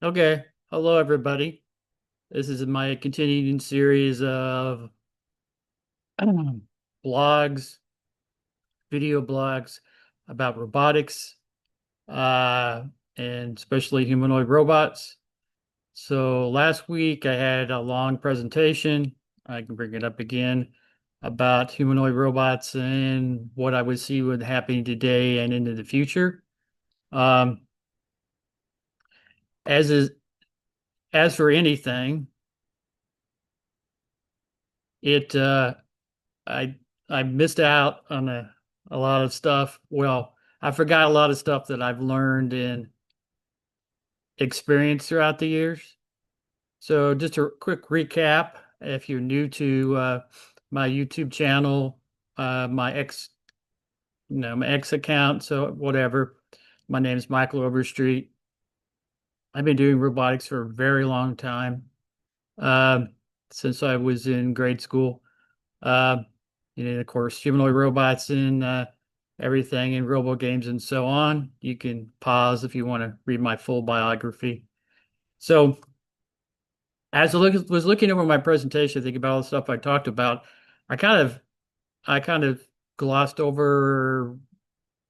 Okay. Hello, everybody. This is my continuing series of blogs, video blogs about robotics, uh, and especially humanoid robots. So last week I had a long presentation. I can bring it up again about humanoid robots and what I would see would happen today and into the future. Um, as is, as for anything, it I I missed out on a lot of stuff. Well, I forgot a lot of stuff that I've learned and experienced throughout the years. So just a quick recap, if you're new to my YouTube channel, my ex, my ex account, so whatever. My name is Michael Overstreet. I've been doing robotics for a very long time, um, since I was in grade school. Uh, of course, humanoid robots and everything in robo games and so on. You can pause if you want to read my full biography. So, as was looking over my presentation, thinking about all the stuff I talked about, I kind of, I kind of glossed over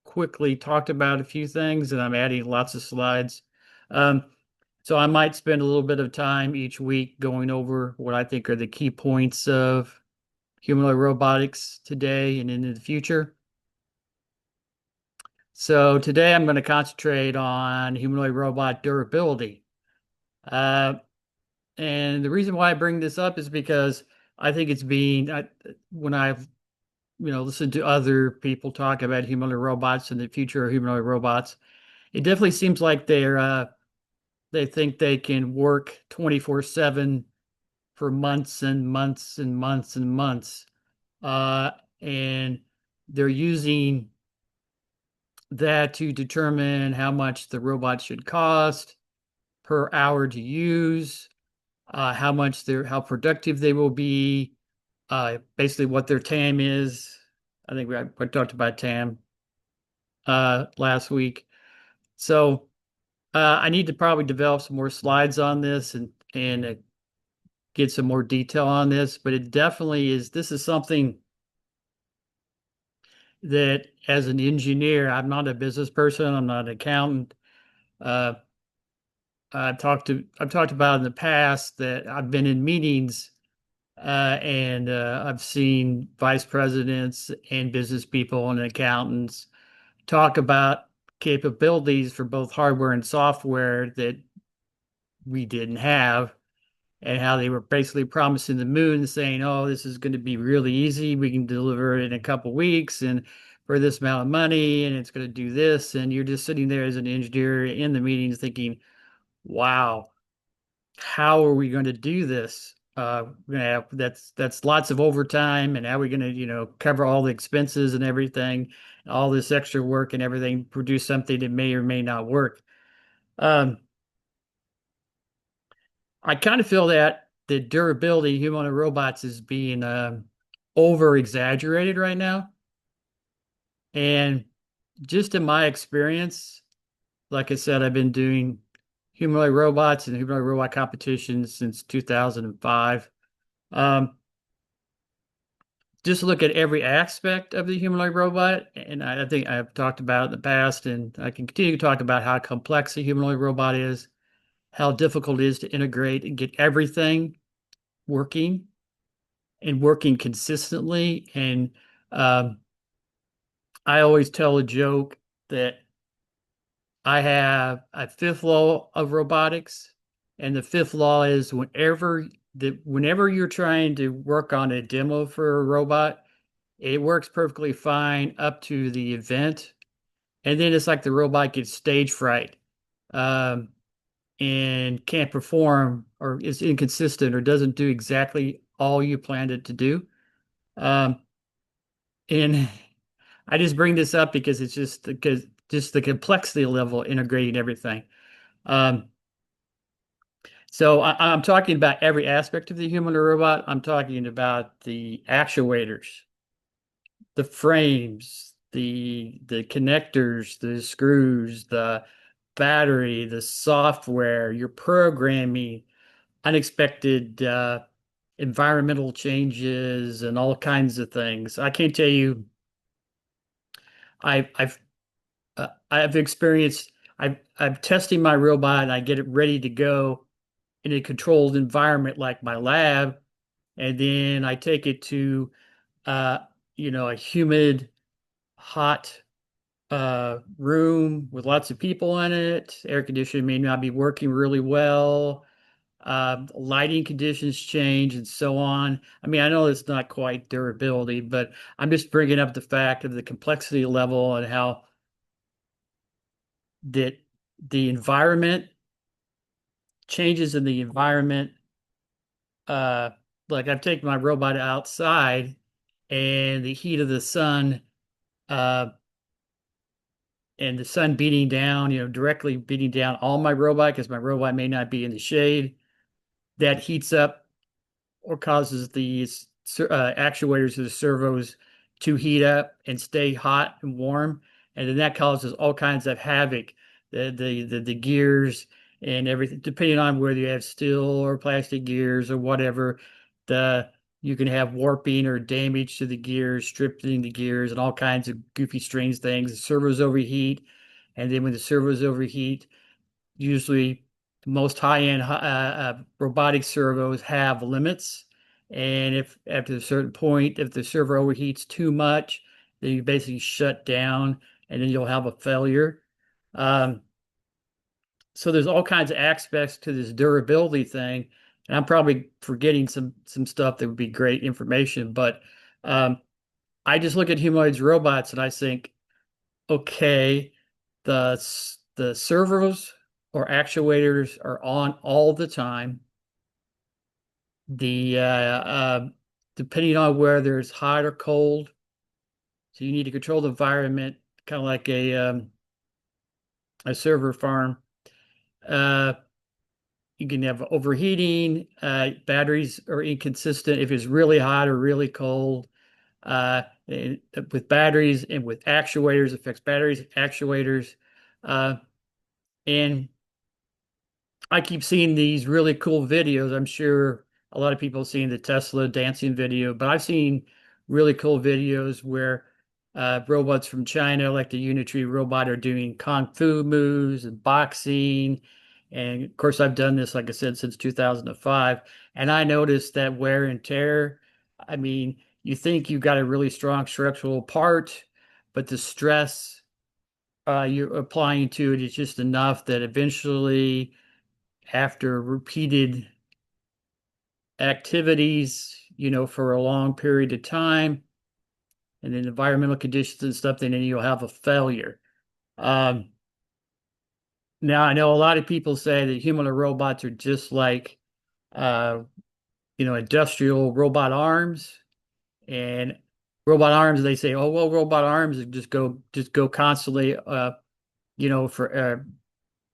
quickly, talked about a few things, and I'm adding lots of slides. Um, so I might spend a little bit of time each week going over what I think are the key points of humanoid robotics today and into the future. So today I'm going to concentrate on humanoid robot durability. Uh, and the reason why I bring this up is because I think when I've, listened to other people talk about humanoid robots and the future of humanoid robots, it definitely seems like they think they can work 24/7 for months and months and months and months. Uh, and they're using that to determine how much the robot should cost per hour to use, how productive they will be, basically what their TAM is. I think I talked about TAM last week. So I need to probably develop some more slides on this and get some more detail on this, but it definitely is. This is something that, as an engineer, I'm not a business person. I'm not an accountant. Uh, I've talked about in the past that I've been in meetings and I've seen vice presidents and business people and accountants talk about capabilities for both hardware and software that we didn't have, and how they were basically promising the moon, saying, "Oh, this is going to be really easy. We can deliver it in a couple weeks and for this amount of money, and it's going to do this." And you're just sitting there as an engineer in the meetings thinking, "Wow, how are we going to do this? We're gonna have that's lots of overtime, and how are we going to, cover all the expenses and everything, all this extra work and everything, produce something that may or may not work." Um, I kind of feel that the durability of human and robots is being over exaggerated right now. And just in my experience, like I said, I've been doing humanoid robots and humanoid robot competitions since 2005. Um, just look at every aspect of the humanoid robot, and I think I've talked about it in the past, and I can continue to talk about how complex a humanoid robot is, how difficult it is to integrate and get everything working and working consistently. And um, I always tell a joke that I have a fifth law of robotics, and the fifth law is whenever you're trying to work on a demo for a robot, it works perfectly fine up to the event, and then it's like the robot gets stage fright, um, and can't perform or is inconsistent or doesn't do exactly all you planned it to do. Um, and I just bring this up because it's just the complexity level integrating everything. Um, so I'm talking about every aspect of the human or robot. I'm talking about the actuators, the frames, the connectors, the screws, the battery, the software, your programming, unexpected environmental changes, and all kinds of things. I can't tell you. I've experienced. I'm testing my robot and I get it ready to go in a controlled environment like my lab, and then I take it to uh, a humid, hot room with lots of people in it. Air conditioning may not be working really well. Lighting conditions change and so on. I mean, I know it's not quite durability, but I'm just bringing up the fact of the complexity level and how that the environment changes in the environment. Uh, like I've taken my robot outside and the heat of the sun, uh, and the sun beating down, directly beating down on my robot because my robot may not be in the shade. That heats up or causes the actuators of the servos to heat up and stay hot and warm, and then that causes all kinds of havoc. The gears and everything, depending on whether you have steel or plastic gears or whatever, the you can have warping or damage to the gears, stripping the gears, and all kinds of goofy, strange things. The servos overheat, and then when the servos overheat, usually the most high-end robotic servos have limits. And if after a certain point, if the servo overheats too much, then you basically shut down and then you'll have a failure. Um, so there's all kinds of aspects to this durability thing. And I'm probably forgetting some stuff that would be great information, but um, I just look at humanoids robots and I think, okay, the servos or actuators are on all the time. The depending on whether it's hot or cold, so you need to control the environment, kind of like a server farm. Uh, you can have overheating. Batteries are inconsistent if it's really hot or really cold. With batteries and with actuators, affects batteries, actuators, uh, and I keep seeing these really cool videos. I'm sure a lot of people have seen the Tesla dancing video, but I've seen really cool videos where robots from China, like the Unitree robot, are doing kung fu moves and boxing. And of course, I've done this, like I said, since 2005. And I noticed that wear and tear. I mean, you think you've got a really strong structural part, but the stress you're applying to it is just enough that eventually after repeated activities, for a long period of time, and then environmental conditions and stuff, then you'll have a failure. Um, Now, I know a lot of people say that humanoid robots are just like, uh, industrial robot arms, and robot arms. They say, oh well, robot arms just go constantly, for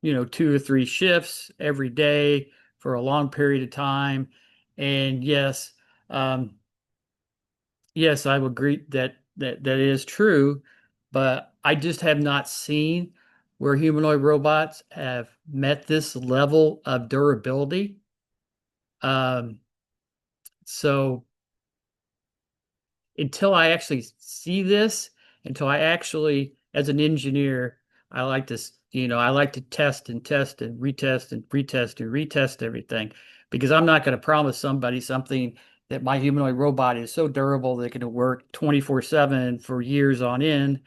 2 or 3 shifts every day for a long period of time. And yes, um, yes, I would agree that is true, but I just have not seen where humanoid robots have met this level of durability. Um, so until I actually see this, until I actually, as an engineer, I like to, I like to test and test and retest and retest and retest everything because I'm not going to promise somebody something that my humanoid robot is so durable that it can work 24/7 for years on end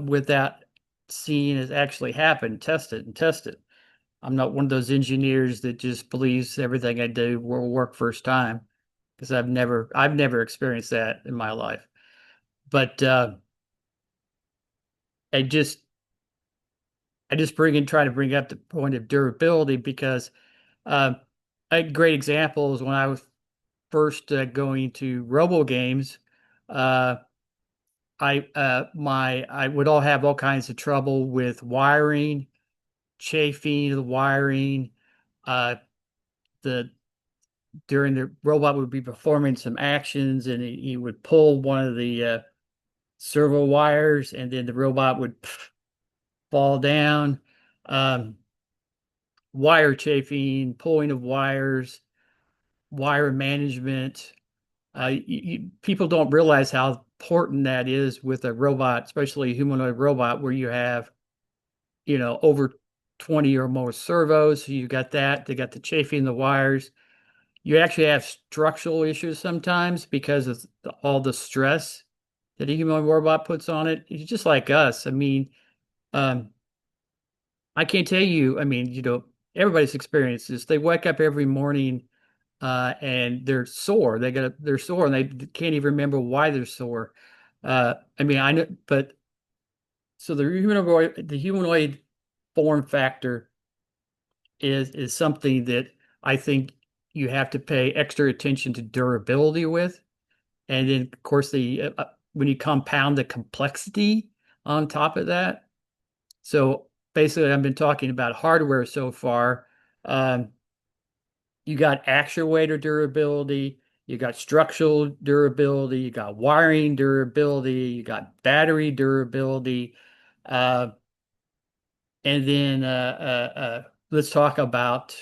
without seeing it actually happen, test it and test it. I'm not one of those engineers that just believes everything I do will work first time because I've never experienced that in my life. But I just I just try to bring up the point of durability because uh, a great example is when I was first going to robo games. Uh, I would all have all kinds of trouble with wiring, chafing the wiring. Uh, the During the robot would be performing some actions, and he would pull one of the servo wires, and then the robot would fall down. um, wire chafing, pulling of wires, wire management. People don't realize how important that is with a robot, especially a humanoid robot, where you have, over 20 or more servos. So you got that. They got the chafing the wires. You actually have structural issues sometimes because of all the stress that a human robot puts on it. It's just like us. I mean, um, I can't tell you. I mean, everybody's experiences. They wake up every morning and they're sore. They're sore and they can't even remember why they're sore. I mean, I know, but so the humanoid form factor is something that I think you have to pay extra attention to durability with. And then, of course, the when you compound the complexity on top of that. So basically, I've been talking about hardware so far. Um, you got actuator durability, you got structural durability, you got wiring durability, you got battery durability. Uh, and then let's talk about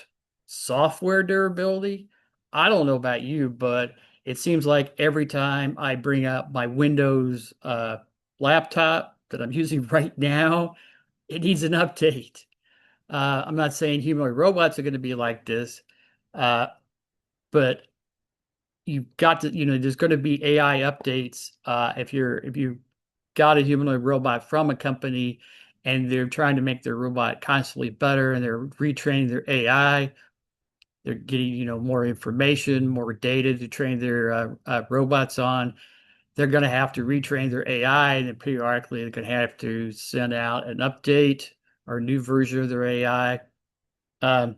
software durability. I don't know about you, but it seems like every time I bring up my Windows laptop that I'm using right now, it needs an update. I'm not saying humanoid robots are going to be like this, uh, but you've got to, there's going to be AI updates if you got a humanoid robot from a company and they're trying to make their robot constantly better and they're retraining their AI. They're getting, more information, more data to train their robots on. They're going to have to retrain their AI, and then periodically they're going to have to send out an update or a new version of their AI. Um,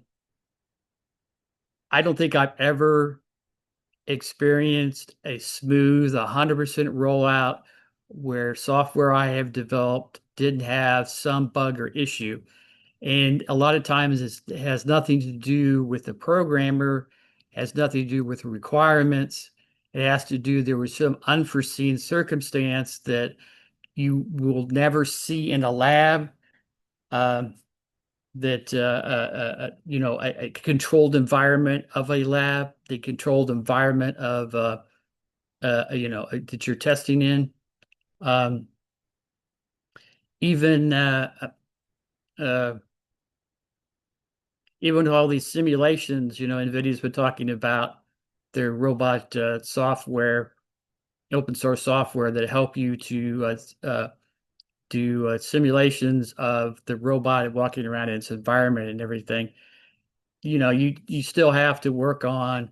I don't think I've ever experienced a smooth 100% rollout where software I have developed didn't have some bug or issue. And a lot of times it has nothing to do with the programmer, has nothing to do with the requirements. It has to do, there was some unforeseen circumstance that you will never see in a lab. Um, that a controlled environment of a lab, the controlled environment of that you're testing in. Um, even uh, even all these simulations, NVIDIA's been talking about their robot software, open source software that help you to do simulations of the robot walking around in its environment and everything. You still have to work on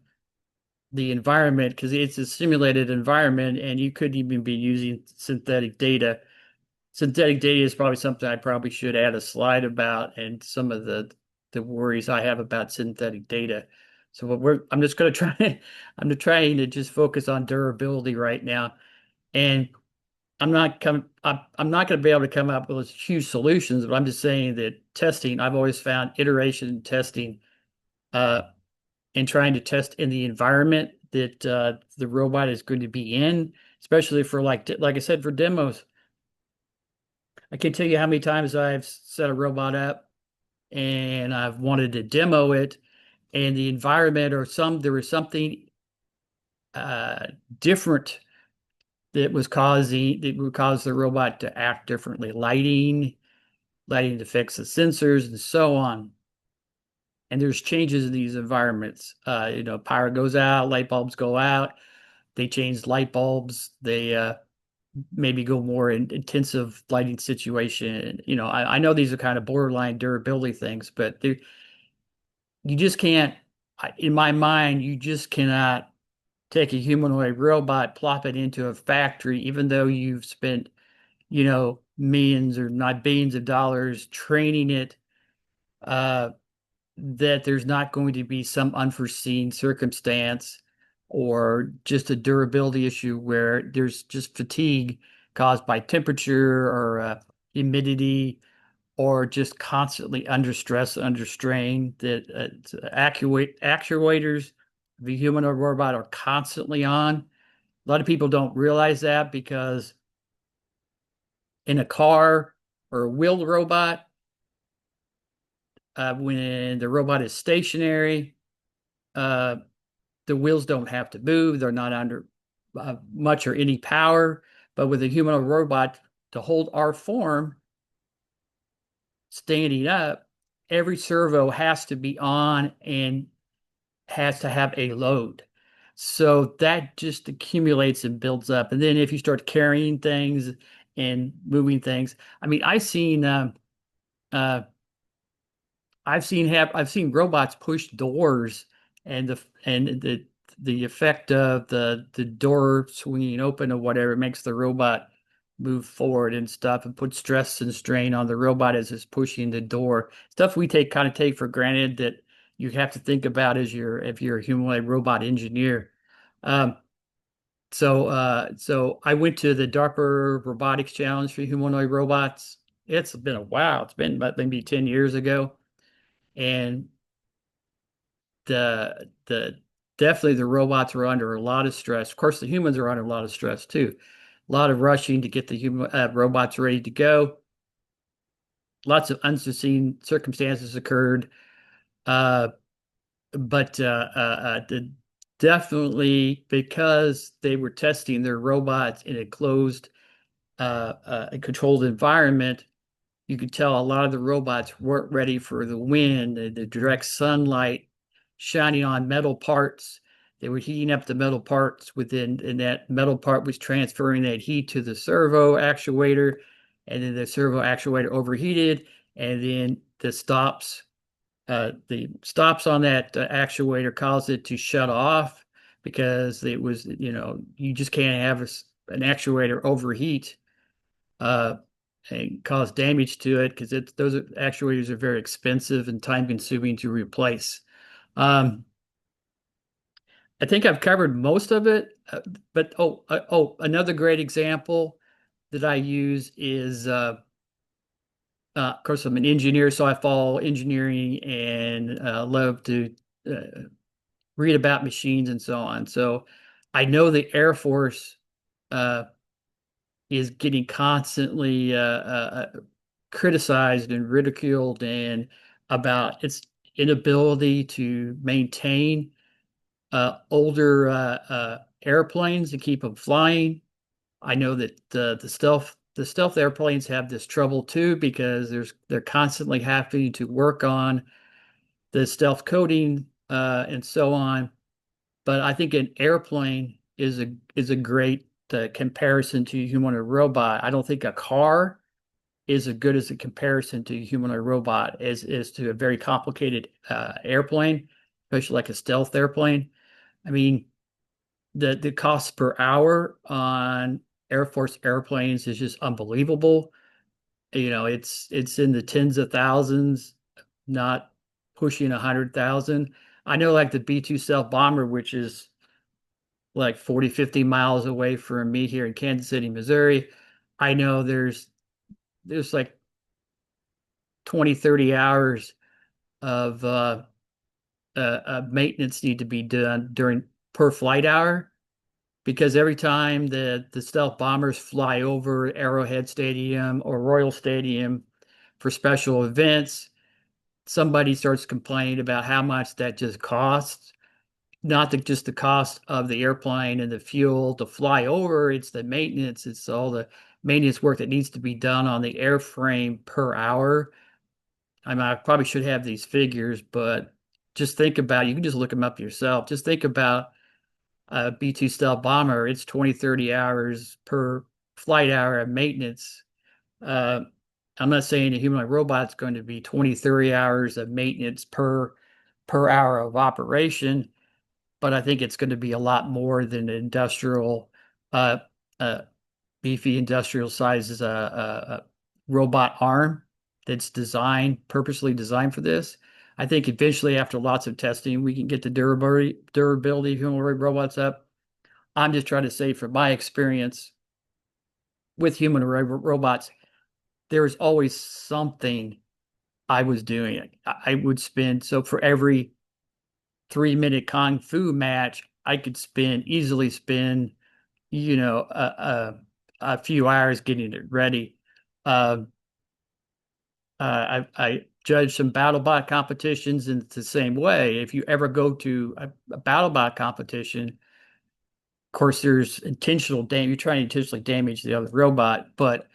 the environment because it's a simulated environment and you couldn't even be using synthetic data. Synthetic data is probably something I probably should add a slide about and some of the worries I have about synthetic data. So I'm just going to try I'm trying to just focus on durability right now. And I'm not going to be able to come up with huge solutions, but I'm just saying that testing, I've always found iteration testing uh, and trying to test in the environment that the robot is going to be in, especially for like I said, for demos. I can't tell you how many times I've set a robot up and I've wanted to demo it, and the environment there was something uh, different that would cause the robot to act differently. Lighting to fix the sensors, and so on. And there's changes in these environments. Power goes out, light bulbs go out. They change light bulbs. They maybe go more in intensive lighting situation. I know these are kind of borderline durability things, but you just can't, in my mind, you just cannot take a humanoid robot, plop it into a factory, even though you've spent, millions or not billions of dollars training it, uh, that there's not going to be some unforeseen circumstance or just a durability issue where there's just fatigue caused by temperature or humidity or just constantly under stress, under strain that actuators, the human or robot are constantly on. A lot of people don't realize that because in a car or a wheeled robot, when the robot is stationary, uh, the wheels don't have to move. They're not under much or any power. But with a humanoid robot to hold our form standing up, every servo has to be on and has to have a load. So that just accumulates and builds up. And then if you start carrying things and moving things, I mean, uh, I've seen robots push doors and the effect of the door swinging open or whatever makes the robot move forward and stuff and put stress and strain on the robot as it's pushing the door. Stuff we take for granted that you have to think about as if you're a humanoid robot engineer. Um, so I went to the DARPA Robotics Challenge for humanoid robots. It's been a while. It's been about maybe 10 years ago. And the definitely the robots were under a lot of stress. Of course, the humans are under a lot of stress too. A lot of rushing to get the human robots ready to go. Lots of unforeseen circumstances occurred, uh, but definitely because they were testing their robots in a closed, controlled environment. You could tell a lot of the robots weren't ready for the wind, the direct sunlight shining on metal parts. They were heating up the metal parts within, and that metal part was transferring that heat to the servo actuator, and then the servo actuator overheated, and then the stops on that actuator caused it to shut off because it was, you just can't have an actuator overheat uh, and cause damage to it because actuators are very expensive and time consuming to replace. Um, I think I've covered most of it, but another great example that I use is, of course, I'm an engineer, so I follow engineering and love to read about machines and so on. So I know the Air Force uh, is getting constantly criticized and ridiculed and about its inability to maintain older airplanes and keep them flying. I know that the stealth airplanes have this trouble too because they're constantly having to work on the stealth coating and so on. But I think an airplane is a great comparison to a humanoid robot. I don't think a car is as good as a comparison to a humanoid robot as to a very complicated airplane, especially like a stealth airplane. I mean, the cost per hour on Air Force airplanes is just unbelievable. It's in the tens of thousands, not pushing 100,000. I know like the B-2 stealth bomber, which is like 40, 50 miles away from me here in Kansas City, Missouri. I know there's like 20, 30 hours of maintenance need to be done during per flight hour because every time the stealth bombers fly over Arrowhead Stadium or Royal Stadium for special events, somebody starts complaining about how much that just costs. Not just the cost of the airplane and the fuel to fly over, it's the maintenance, it's all the maintenance work that needs to be done on the airframe per hour. I mean, I probably should have these figures, but just think about, you can just look them up yourself. Just think about a B-2 stealth bomber. It's 20, 30 hours per flight hour of maintenance. Uh, I'm not saying a humanoid robot's going to be 20, 30 hours of maintenance per hour of operation, but I think it's going to be a lot more than an uh, uh, beefy industrial sizes robot arm that's purposely designed for this. I think eventually, after lots of testing, we can get the durability of humanoid robots up. I'm just trying to say, from my experience with humanoid robots, there is always something I was doing. I would spend, so for every 3 minute kung fu match, I could easily spend, a few hours getting it ready. Uh, I judge some BattleBot competitions in the same way. If you ever go to a BattleBot competition, of course, there's intentional damage. You're trying to intentionally damage the other robot, but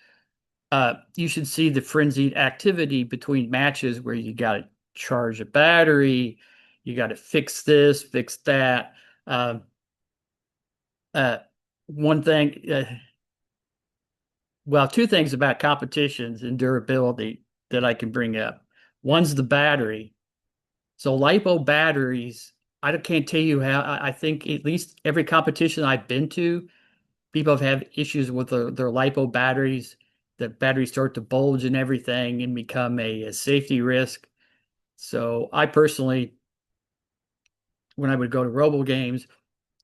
you should see the frenzied activity between matches where you got to charge a battery, you got to fix this, fix that. Um, uh, one thing, well, two things about competitions and durability that I can bring up. One's the battery. So lipo batteries, can't tell you how. I think at least every competition I've been to, people have had issues with their lipo batteries. The batteries start to bulge and everything and become a safety risk. So I personally, when I would go to Robo games,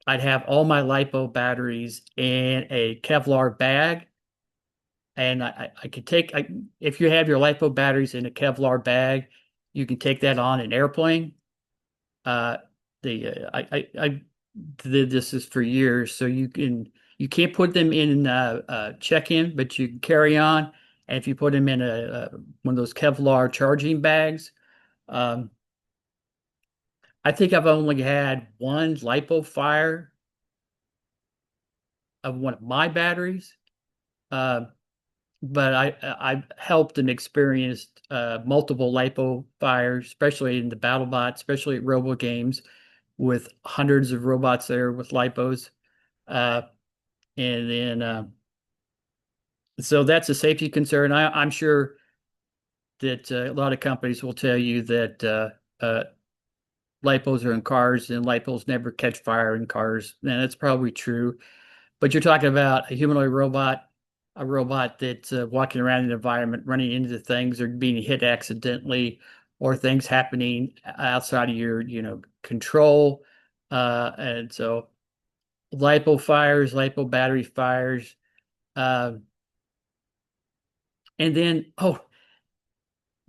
I'd have all my lipo batteries in a Kevlar bag. And I could take, if you have your lipo batteries in a Kevlar bag, you can take that on an airplane. Uh, I did this is for years, so you can't put them in check-in, but you can carry on. And if you put them in one of those Kevlar charging bags, um, I think I've only had one lipo fire of one of my batteries. Uh, but I've helped and experienced multiple lipo fires, especially in the BattleBot, especially at Robo games with hundreds of robots there with lipos. Uh, and then so that's a safety concern. I'm sure that a lot of companies will tell you that lipos are in cars and lipos never catch fire in cars, and that's probably true. But you're talking about a humanoid robot, a robot that's walking around an environment, running into things or being hit accidentally, or things happening outside of your, control. And so lipo fires, lipo battery fires. Um, and then,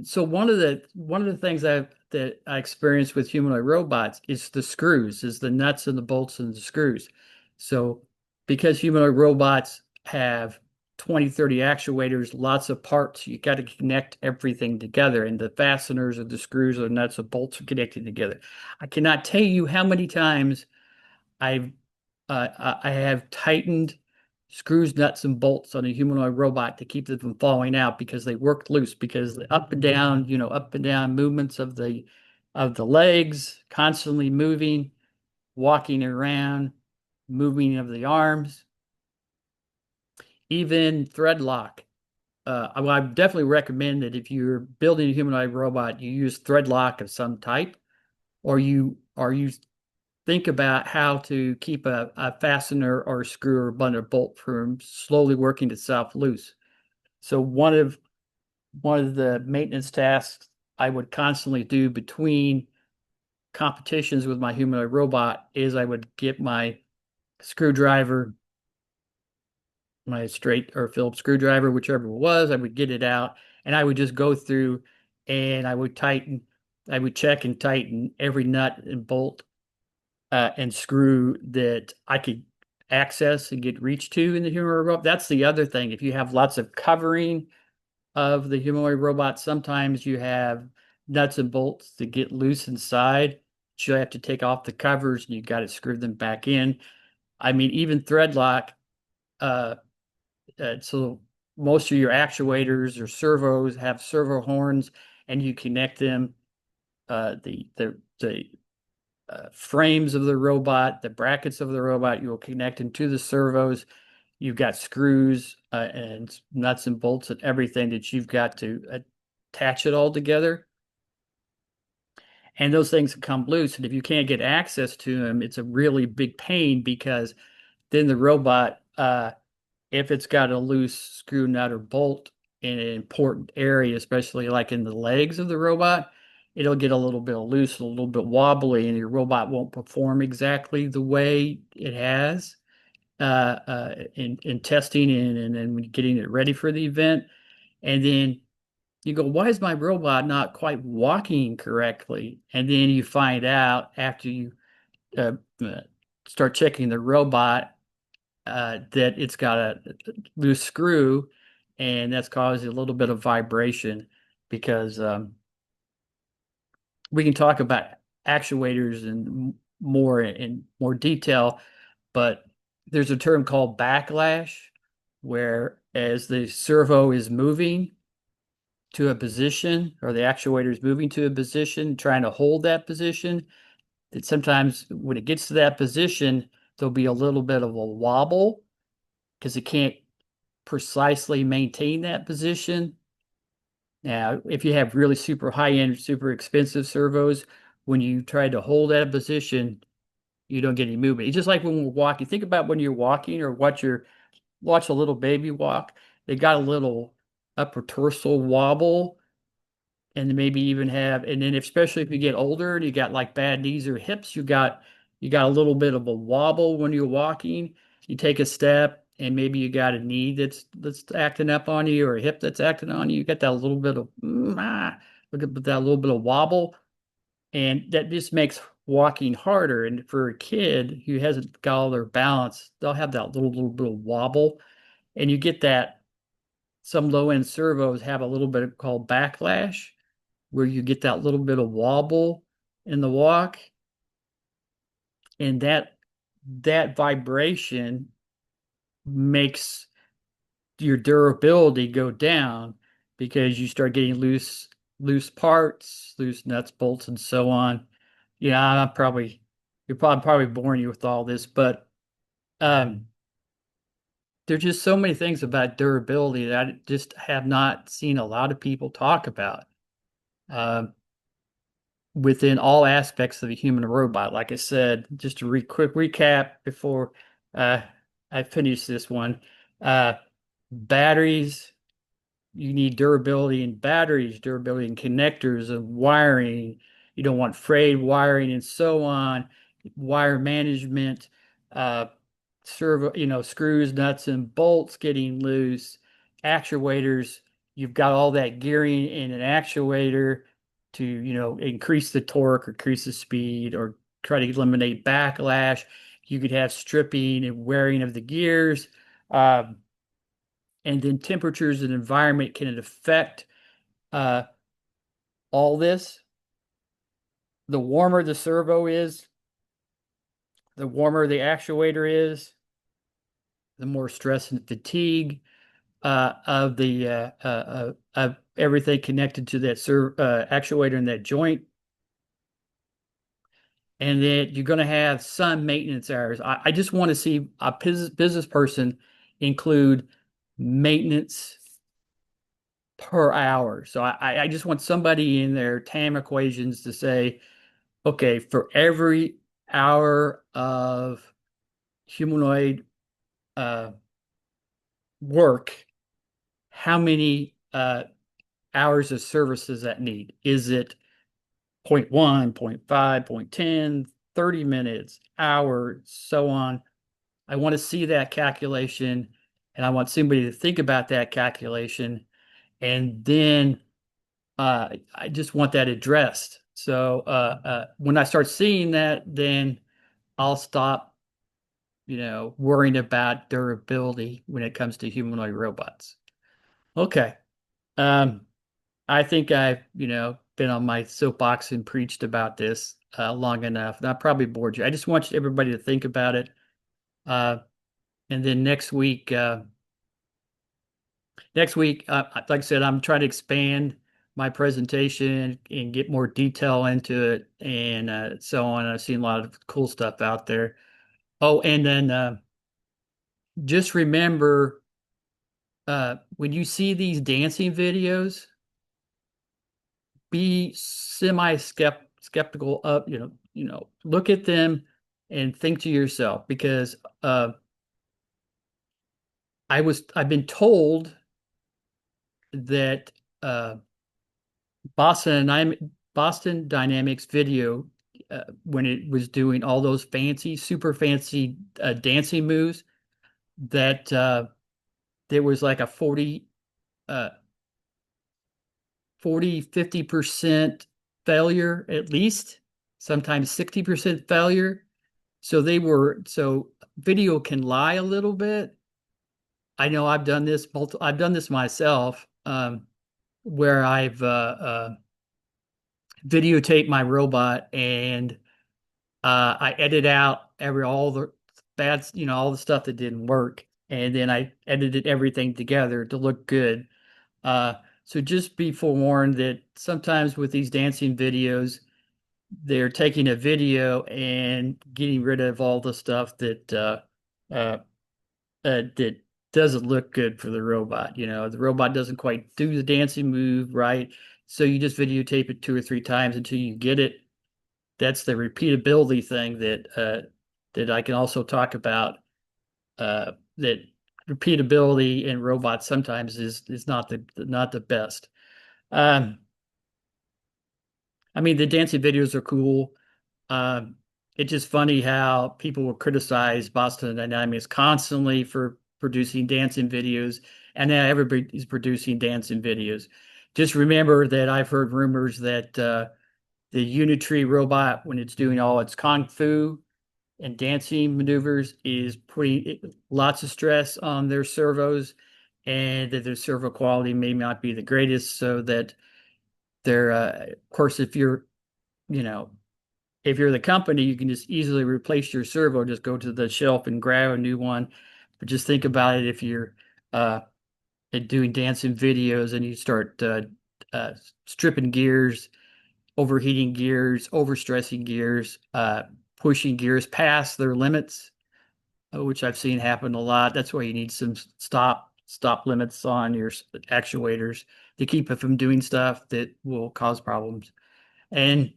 so one of the things that I experienced with humanoid robots is the screws, is the nuts and the bolts and the screws. So because humanoid robots have 20, 30 actuators, lots of parts, you got to connect everything together, and the fasteners or the screws or the nuts or bolts are connected together. I cannot tell you how many times I've I have tightened screws, nuts, and bolts on a humanoid robot to keep them from falling out because they worked loose because the up and down movements of the legs, constantly moving, walking around, moving of the arms, even thread lock. I definitely recommend that if you're building a humanoid robot, you use thread lock of some type, or you think about how to keep a fastener or a screw or bundle bolt from slowly working itself loose. So one of the maintenance tasks I would constantly do between competitions with my humanoid robot is I would get my screwdriver, my straight or Phillips screwdriver, whichever it was, I would get it out and I would just go through and I would check and tighten every nut and bolt and screw that I could access and get reach to in the humanoid robot. That's the other thing. If you have lots of covering of the humanoid robot, sometimes you have nuts and bolts that get loose inside. You have to take off the covers and you got to screw them back in. I mean, even thread lock. Uh, so most of your actuators or servos have servo horns, and you connect them. The frames of the robot, the brackets of the robot, you will connect into the servos. You've got screws and nuts and bolts and everything that you've got to attach it all together. And those things come loose. And if you can't get access to them, it's a really big pain because then the robot, if it's got a loose screw, nut, or bolt in an important area, especially like in the legs of the robot, it'll get a little bit loose, a little bit wobbly, and your robot won't perform exactly the way it has in testing and getting it ready for the event. And then you go, why is my robot not quite walking correctly? And then you find out after you uh, uh, start checking the robot that it's got a loose screw, and that's causing a little bit of vibration because we can talk about actuators and more in more detail, but there's a term called backlash, where as the servo is moving to a position or the actuator is moving to a position, trying to hold that position, that sometimes when it gets to that position, there'll be a little bit of a wobble because it can't precisely maintain that position. Now, if you have really super high-end, super expensive servos, when you try to hold that position, you don't get any movement. It's just like when we're walking. Think about when you're walking or watch a little baby walk. They got a little upper torso wobble, and maybe even have, and then especially if you get older and you got like bad knees or hips, you got a little bit of a wobble when you're walking. You take a step and maybe you got a knee that's acting up on you or a hip that's acting on you. You get that little bit of look at that little bit of wobble, and that just makes walking harder. And for a kid who hasn't got all their balance, they'll have that little bit of wobble, and you get that. Some low end servos have a little bit called backlash, where you get that little bit of wobble in the walk, and that vibration makes your durability go down because you start getting loose parts, loose nuts, bolts, and so on. Yeah, I'm probably you're probably boring you with all this, but um, there's just so many things about durability that I just have not seen a lot of people talk about. Um, within all aspects of a human robot. Like I said, just a quick recap before uh, I finish this one. Uh, Batteries, you need durability in batteries, durability in connectors and wiring. You don't want frayed wiring and so on. Wire management, uh, screws, nuts, and bolts getting loose. Actuators, you've got all that gearing in an actuator to, increase the torque or increase the speed or try to eliminate backlash. You could have stripping and wearing of the gears. Um, and then temperatures and environment can affect uh, all this. The warmer the servo is, the warmer the actuator is, the more stress and fatigue of the of everything connected to that actuator in that joint. And then you're going to have some maintenance errors. I just want to see a business person include maintenance per hour. So I just want somebody in their TAM equations to say, okay, for every hour of humanoid uh, work, how many hours of service does that need? Is it point 0.1, point 0.5, point 0.10, 30 minutes, hour, so on? I want to see that calculation, and I want somebody to think about that calculation, and then I just want that addressed. So when I start seeing that, then I'll stop, worrying about durability when it comes to humanoid robots. Okay. Um, I think I've, been on my soapbox and preached about this long enough. And I probably bored you. I just want everybody to think about it. Uh, and then next week, like I said, I'm trying to expand my presentation and get more detail into it and so on. I've seen a lot of cool stuff out there. Oh, and then just remember when you see these dancing videos, be semi-skeptical of, look at them and think to yourself because I've been told that uh, Boston Dynamics video when it was doing all those super fancy dancing moves, that there was like a uh, 50% failure at least, sometimes 60% failure. So video can lie a little bit. I know I've done this myself, where videotape my robot, and I edit out all the bad, all the stuff that didn't work, and then I edited everything together to look good. Uh, so just be forewarned that sometimes with these dancing videos, they're taking a video and getting rid of all the stuff uh, that doesn't look good for the robot. The robot doesn't quite do the dancing move right. So you just videotape it two or three times until you get it. That's the repeatability thing that I can also talk about. That repeatability in robots sometimes is not the best. Um, I mean, the dancing videos are cool. Um, it's just funny how people will criticize Boston Dynamics constantly for producing dancing videos, and now everybody is producing dancing videos. Just remember that I've heard rumors that the Unitree robot, when it's doing all its kung fu and dancing maneuvers, is putting lots of stress on their servos, and that their servo quality may not be the greatest. So that they're, of course, you know, if you're the company, you can just easily replace your servo, just go to the shelf and grab a new one. But just think about it if you're uh, doing dancing videos and you start uh, stripping gears, overheating gears, overstressing gears, pushing gears past their limits, which I've seen happen a lot. That's why you need some stop limits on your actuators to keep it from doing stuff that will cause problems. And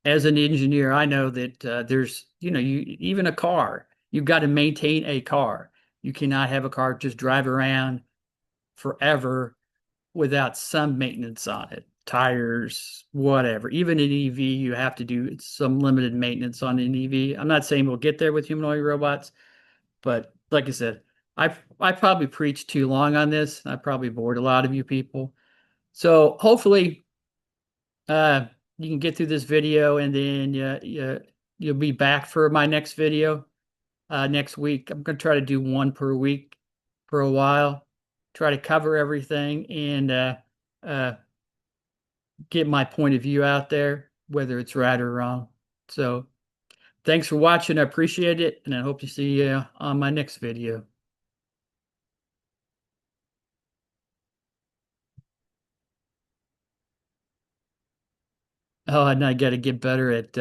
as an engineer, I know that there's, even a car, you've got to maintain a car. You cannot have a car just drive around forever without some maintenance on it, tires, whatever. Even an EV, you have to do some limited maintenance on an EV. I'm not saying we'll get there with humanoid robots, but like I said, I probably preached too long on this. I probably bored a lot of you people. So hopefully uh, you can get through this video, and then you'll be back for my next video next week. I'm going to try to do one per week for a while, try to cover everything, and uh, get my point of view out there, whether it's right or wrong. So thanks for watching. I appreciate it, and I hope to see you on my next video. Oh, and I got to get better at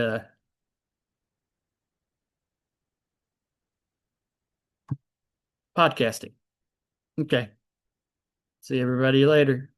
podcasting. Okay. See everybody later.